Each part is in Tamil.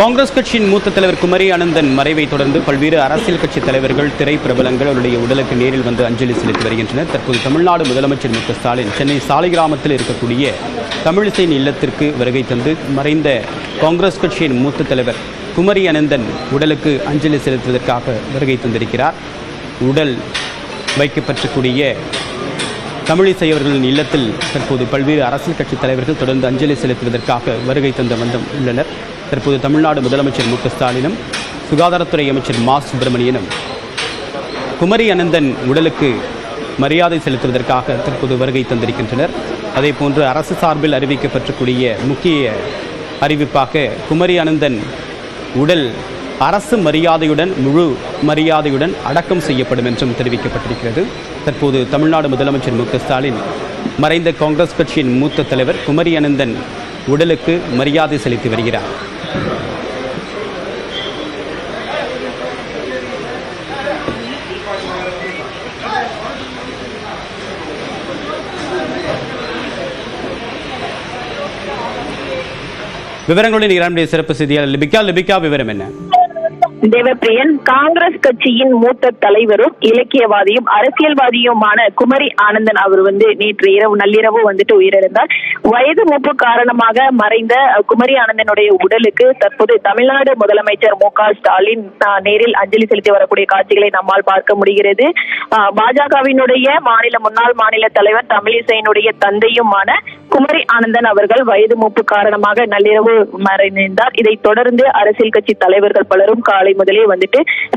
காங்கிரஸ் கட்சியின் மூத்த தலைவர் குமரி அனந்தன் மறைவை தொடர்ந்து பல்வேறு அரசியல் கட்சி தலைவர்கள், திரைப்பிரபலங்கள் அவருடைய உடலுக்கு நேரில் வந்து அஞ்சலி செலுத்தி வருகின்றனர். தற்போது தமிழ்நாடு முதலமைச்சர் மு.க. ஸ்டாலின் சென்னை சாலிகிராமத்தில் இருக்கக்கூடிய தமிழிசையின் இல்லத்திற்கு வருகை தந்து மறைந்த காங்கிரஸ் கட்சியின் மூத்த தலைவர் குமரி அனந்தன் உடலுக்கு அஞ்சலி செலுத்துவதற்காக வருகை தந்திருக்கிறார். உடல் வைக்கப்பட்டிருக்கூடிய தமிழிசை அவர்களின் இல்லத்தில் தற்போது பல்வேறு அரசியல் கட்சி தலைவர்கள் தொடர்ந்து அஞ்சலி செலுத்துவதற்காக வருகை தந்த வண்ணம் உள்ளனர். தற்போது தமிழ்நாடு முதலமைச்சர் மு.க. ஸ்டாலினும் சுகாதாரத்துறை அமைச்சர் மா சுப்பிரமணியனும் குமரி அனந்தன் உடலுக்கு மரியாதை செலுத்துவதற்காக தற்போது வருகை தந்திருக்கின்றனர். அதேபோன்று அரசு சார்பில் அறிவிக்கப்பட்டிருக்கூடிய முக்கிய அறிவிப்பாக குமரி அனந்தன் உடல் அரசு மரியாதையுடன், முழு மரியாதையுடன் அடக்கம் செய்யப்படும் என்றும் தெரிவிக்கப்பட்டிருக்கிறது. தற்போது தமிழ்நாடு முதலமைச்சர் மு.க. ஸ்டாலின் மறைந்த காங்கிரஸ் கட்சியின் மூத்த தலைவர் குமரி அனந்தன் உடலுக்கு மரியாதை செலுத்தி வருகிறார். விவரங்களுடன் இரண்டு சிறப்பு செய்தியாளர் லிபிகா விவரம் என்ன? தேவப்பிரியன், காங்கிரஸ் கட்சியின் மூத்த தலைவரும் இலக்கியவாதியும் அரசியல்வாதியுமான குமரி ஆனந்தன் அவர் நேற்று நள்ளிரவு உயிரிழந்தார். வயது மூப்பு காரணமாக மறைந்த குமரி ஆனந்தனுடைய உடலுக்கு தற்போது தமிழ்நாடு முதலமைச்சர் மு.க. ஸ்டாலின் நேரில் அஞ்சலி செலுத்தி வரக்கூடிய காட்சிகளை நம்மால் பார்க்க முடிகிறது. பாஜகவினுடைய முன்னாள் மாநில தலைவர் தமிழிசையினுடைய தந்தையுமான குமரி ஆனந்தன் அவர்கள் வயது மூப்பு காரணமாக நள்ளிரவு மறைந்தார். இதைத் தொடர்ந்து அரசியல் கட்சி தலைவர்கள் பலரும் காலை முதலே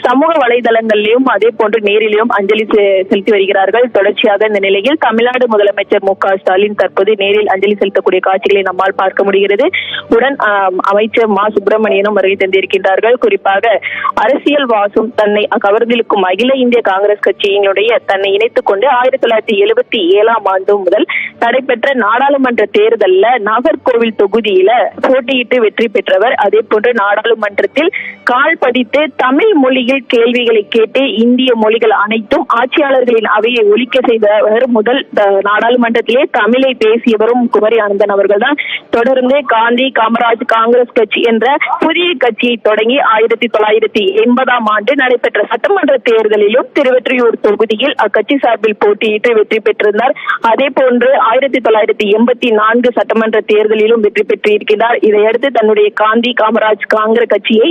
சமூக வலைதளங்களிலும் அதே போன்று நேரிலும் அஞ்சலி செலுத்தி வருகிறார்கள். தொடர்ச்சியாக இந்த நிலையில் தமிழ்நாடு முதலமைச்சர் மு.க. ஸ்டாலின் தற்போது நேரில் அஞ்சலி செலுத்தக்கூடிய காட்சிகளை நம்மால் பார்க்க முடிகிறது. உடன் அமைச்சர் மா சுப்பிரமணியனும் வருகை தந்திருக்கின்றார்கள். குறிப்பாக அரசியல் வாசும் தன்னை கவர்ந்திருக்கும் அகில இந்திய காங்கிரஸ் கட்சியினுடைய தன்னை இணைத்துக் கொண்டு 1977ஆம் ஆண்டு முதல் நடைபெற்ற நாடாளுமன்ற தேர்தலில் நாகர்கோவில் தொகுதியில போட்டியிட்டு வெற்றி பெற்றவர். அதே போன்று நாடாளுமன்றத்தில் கால் பதித்து தமிழ் மொழியில் கேள்விகளை கேட்டு இந்திய மொழிகள் அனைத்தும் ஆட்சியாளர்களின் அவையை ஒலிக்க செய்தவர். முதல் நாடாளுமன்றத்திலே தமிழை பேசியவரும் குமரி ஆனந்தன் அவர்கள் தான். தொடர்ந்து காந்தி காமராஜ் காங்கிரஸ் கட்சி என்ற புதிய கட்சியை தொடங்கி 1980ஆம் ஆண்டு நடைபெற்ற சட்டமன்ற தேர்தலிலும் திருவெற்றியூர் தொகுதியில் அக்கட்சி சார்பில் போட்டியிட்டு வெற்றி பெற்றிருந்தார். அதே போன்று 1984 சட்டமன்ற தேர்தலிலும் வெற்றி பெற்றிருக்கிறார். இதையடுத்து தன்னுடைய காந்தி காமராஜ் காங்கிரஸ் கட்சியை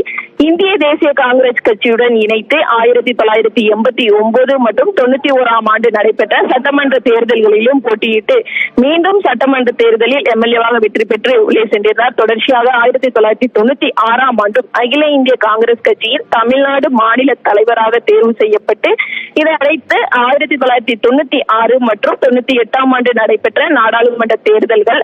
இந்திய தேசிய காங்கிரஸ் கட்சியுடன் இணைத்து 1989 மற்றும் 91ஆம் ஆண்டு நடைபெற்ற சட்டமன்ற தேர்தல்களிலும் போட்டியிட்டு மீண்டும் சட்டமன்ற தேர்தலில் எம்எல்ஏவாக வெற்றி பெற்று உள்ளே சென்றிருந்தார். தொடர்ச்சியாக 1996ஆம் ஆண்டு அகில இந்திய காங்கிரஸ் கட்சியின் தமிழ்நாடு மாநில தலைவராக தேர்வு செய்யப்பட்டு இதை அழைத்து 1996 மற்றும் 98ஆம் ஆண்டு நடைபெற்ற நாடாளுமன்ற தேர்தல்கள்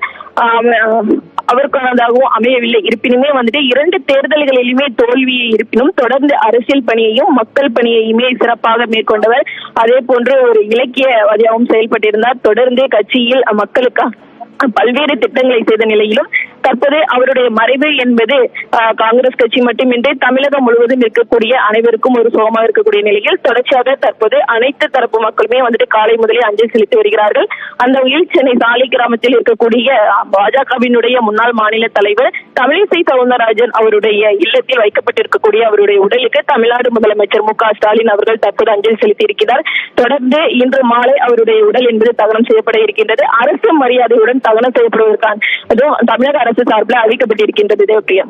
அவருக்கானதாகவும் அமையவில்லை. இருப்பினுமே இரண்டு தேர்தல்களிலுமே தோல்வியை இருப்பினும் தொடர்ந்து அரசியல் பணியையும் மக்கள் பணியையுமே சிறப்பாக மேற்கொண்டவர். அதே போன்று ஒரு இலக்கியவாதியாகவும் செயல்பட்டிருந்தார். தொடர்ந்து கட்சியில் மக்களுக்காக பல்வேறு திட்டங்களை செய்த நிலையிலும் தற்போது அவருடைய மறைவு என்பது காங்கிரஸ் கட்சி மட்டுமின்றி தமிழகம் முழுவதும் இருக்கக்கூடிய அனைவருக்கும் ஒரு சோகமாக இருக்கக்கூடிய நிலையில் தொடர்ச்சியாக தற்போது அனைத்து தரப்பு மக்களுமே காலை முதலே அஞ்சலி செலுத்தி வருகிறார்கள். அந்த வகையில் சென்னை சாலிகிராமத்தில் இருக்கக்கூடிய பாஜகவினுடைய முன்னாள் மாநில தலைவர் தமிழிசை சவுந்தரராஜன் அவருடைய இல்லத்தில் வைக்கப்பட்டிருக்கக்கூடிய அவருடைய உடலுக்கு தமிழ்நாடு முதலமைச்சர் மு.க. ஸ்டாலின் அவர்கள் தற்போது அஞ்சலி செலுத்தி இருக்கிறார். தொடர்ந்து இன்று மாலை அவருடைய உடல் என்பது தகனம் செய்யப்பட இருக்கின்றது. அரசு மரியாதையுடன் தகனம் செய்யப்படுவதற்கான அதுவும் தமிழக அரசு சார்பில் அறிவிக்கப்பட்டிருக்கின்றது. தேவப்பிரியா,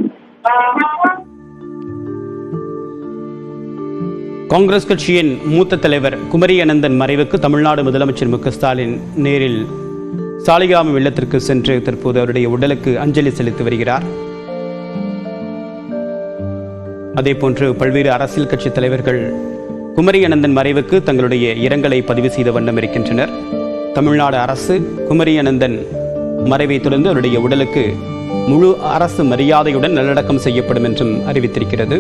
காங்கிரஸ் கட்சியின் மூத்த தலைவர் குமரி அனந்தன் மறைவுக்கு தமிழ்நாடு முதலமைச்சர் மு.க. ஸ்டாலின் நேரில் சாலிகிராமம் இல்லத்திற்கு சென்று தற்போது அவருடைய உடலுக்கு அஞ்சலி செலுத்தி வருகிறார். அதேபோன்று பல்வேறு அரசியல் கட்சி தலைவர்கள் குமரி அனந்தன் மறைவுக்கு தங்களுடைய இரங்கலை பதிவு செய்த வண்ணம் இருக்கின்றனர். தமிழ்நாடு அரசு குமரி அனந்தன் மறைவை தொடர்ந்து அவருடைய உடலுக்கு முழு அரசு மரியாதையுடன் நல்லடக்கம் செய்யப்படும் என்றும் அறிவித்திருக்கிறது.